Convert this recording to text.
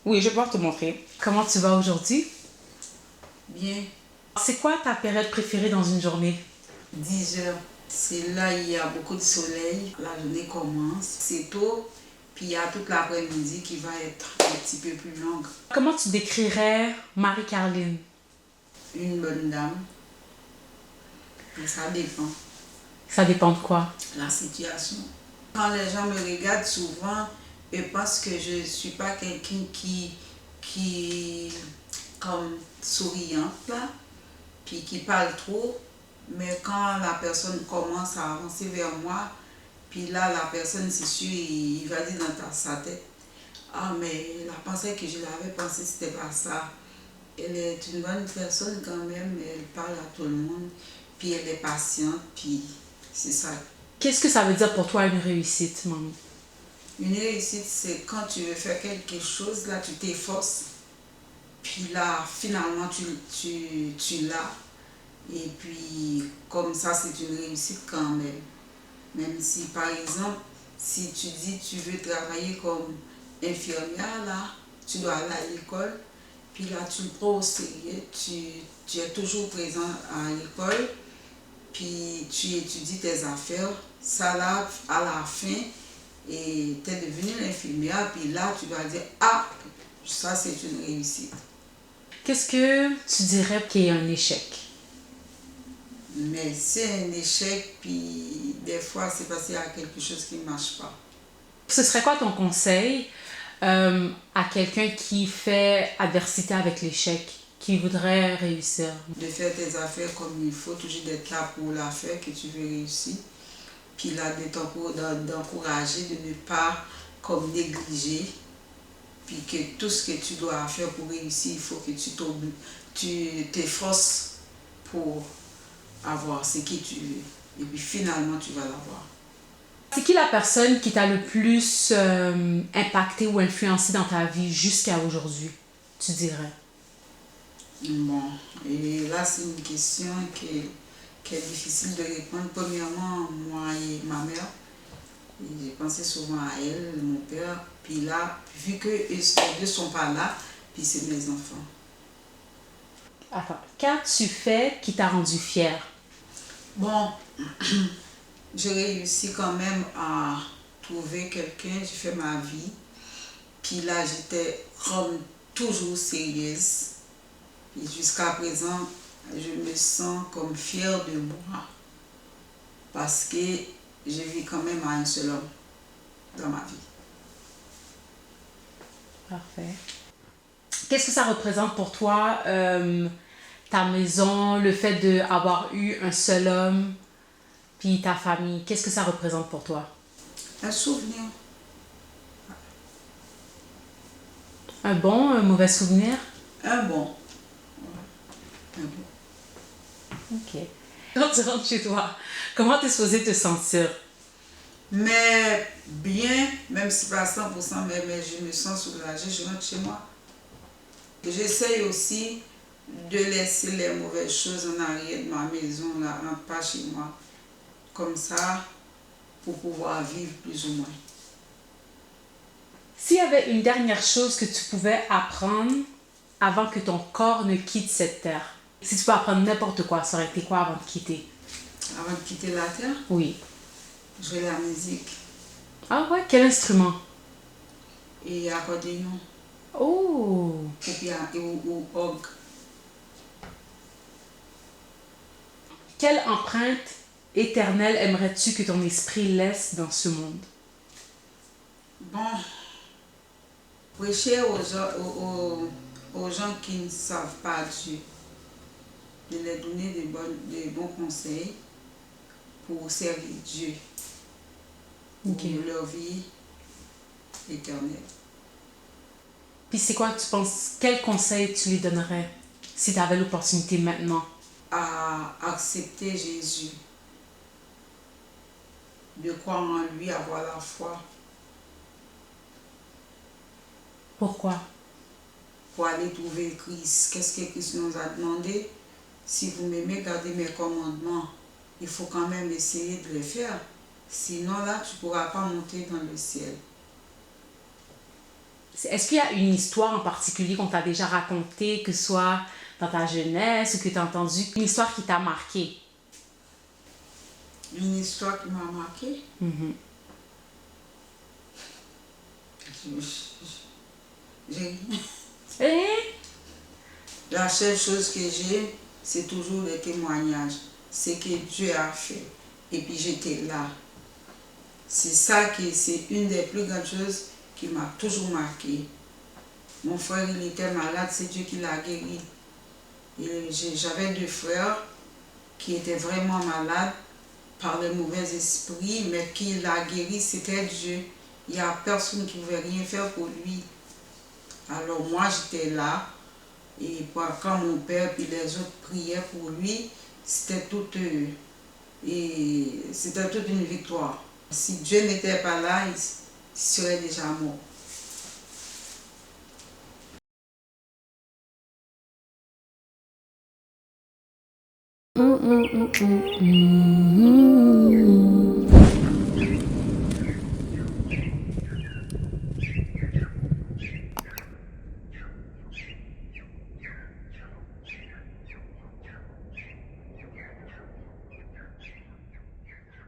Oui, je vais pouvoir te montrer. Comment tu vas aujourd'hui? Bien. C'est quoi ta période préférée dans une journée? 10 heures. C'est là il y a beaucoup de soleil. La journée commence. C'est tôt. Puis il y a toute l'après-midi qui va être un petit peu plus longue. Comment tu décrirais Marie-Carline? Une bonne dame. Mais ça dépend. Ça dépend de quoi? La situation. Quand les gens me regardent souvent, ils pensent que je ne suis pas quelqu'un qui comme souriante là, puis qui parle trop. Mais quand la personne commence à avancer vers moi, puis là, la personne, c'est sûr, il va dire dans sa tête, ah, mais la pensée que je l'avais pensée, c'était pas ça. Elle est une bonne personne quand même, elle parle à tout le monde, puis elle est patiente, puis c'est ça. Qu'est-ce que ça veut dire pour toi une réussite, maman? Une réussite, c'est quand tu veux faire quelque chose, là, tu t'efforces, puis là, finalement, tu l'as. Et puis, comme ça, c'est une réussite quand même. Même si, par exemple, si tu dis tu veux travailler comme infirmière, là, tu dois aller à l'école, puis là, tu le prends au sérieux, tu es toujours présent à l'école, puis tu étudies tes affaires. Ça, là, à la fin, et tu es devenue l'infirmière, puis là, tu dois dire, ah, ça, c'est une réussite. Qu'est-ce que tu dirais qui est un échec? Mais c'est un échec, puis des fois, c'est parce qu'il y a quelque chose qui ne marche pas. Ce serait quoi ton conseil à quelqu'un qui fait adversité avec l'échec, qui voudrait réussir? De faire tes affaires comme il faut, toujours d'être là pour la faire que tu veux réussir. Puis là, d'encourager, de ne pas comme négliger. Puis que tout ce que tu dois faire pour réussir, il faut que tu t'efforces pour avoir ce que tu veux. Et puis finalement, tu vas l'avoir. C'est qui la personne qui t'a le plus impacté ou influencé dans ta vie jusqu'à aujourd'hui, tu dirais? Bon, et là, c'est une question qui est difficile de répondre. Premièrement, moi et ma mère, j'ai pensé souvent à elle, mon père. Puis là, vu que les deux ne sont pas là, puis c'est mes enfants. Attends, qu'as-tu fait qui t'a rendu fière? Bon, j'ai réussi quand même à trouver quelqu'un, j'ai fait ma vie. Puis là, j'étais comme toujours sérieuse. Et jusqu'à présent, je me sens comme fière de moi. Parce que je vis quand même à un seul homme dans ma vie. Parfait. Qu'est-ce que ça représente pour toi, ta maison, le fait d'avoir eu un seul homme, puis ta famille? Qu'est-ce que ça représente pour toi? Un souvenir. Un bon, un mauvais souvenir? Un bon. Un bon. Ok. Quand tu rentres chez toi, comment t'es supposé te sentir? Mais bien, même si pas 100%, mais je me sens soulagée, je rentre chez moi. J'essaye aussi de laisser les mauvaises choses en arrière de ma maison, là, rentre pas chez moi. Comme ça, pour pouvoir vivre plus ou moins. S'il y avait une dernière chose que tu pouvais apprendre avant que ton corps ne quitte cette terre, si tu peux apprendre n'importe quoi, ça aurait été quoi avant de quitter? Avant de quitter la terre, Oui. jouer la musique Ah ouais, quel instrument? et accordéon Oh! ou orgue. Quelle empreinte éternelle aimerais-tu que ton esprit laisse dans ce monde? Bon, prêcher aux gens qui ne savent pas Dieu, de leur donner des bons conseils pour servir Dieu, pour Ok. leur vie éternelle. Puis c'est quoi, tu penses, quel conseil tu lui donnerais si tu avais l'opportunité maintenant? À accepter Jésus, de croire en lui, avoir la foi Pourquoi? pour aller trouver Christ. Qu'est-ce que Christ nous a demandé? Si vous m'aimez, gardez mes commandements. Il faut quand même essayer de les faire. Sinon, là, tu ne pourras pas monter dans le ciel. Est-ce qu'il y a une histoire en particulier qu'on t'a déjà racontée, que ce soit dans ta jeunesse ou que tu as entendu, une histoire qui t'a marqué? Une histoire qui m'a marqué. J'ai rien. Eh? La seule chose que j'ai, c'est toujours les témoignages. C'est que Dieu a fait. Et puis j'étais là. C'est ça qui c'est une des plus grandes choses qui m'a toujours marqué. Mon frère, il était malade, c'est Dieu qui l'a guéri. J'avais deux frères qui étaient vraiment malades par les mauvais esprits, mais qui l'a guéri, c'était Dieu. Il n'y a personne qui ne pouvait rien faire pour lui. Alors moi, j'étais là, et quand mon père et les autres priaient pour lui, c'était c'était toute une victoire. Si Dieu n'était pas là, il serait déjà mort. Mm, mm, mm, mm, mm.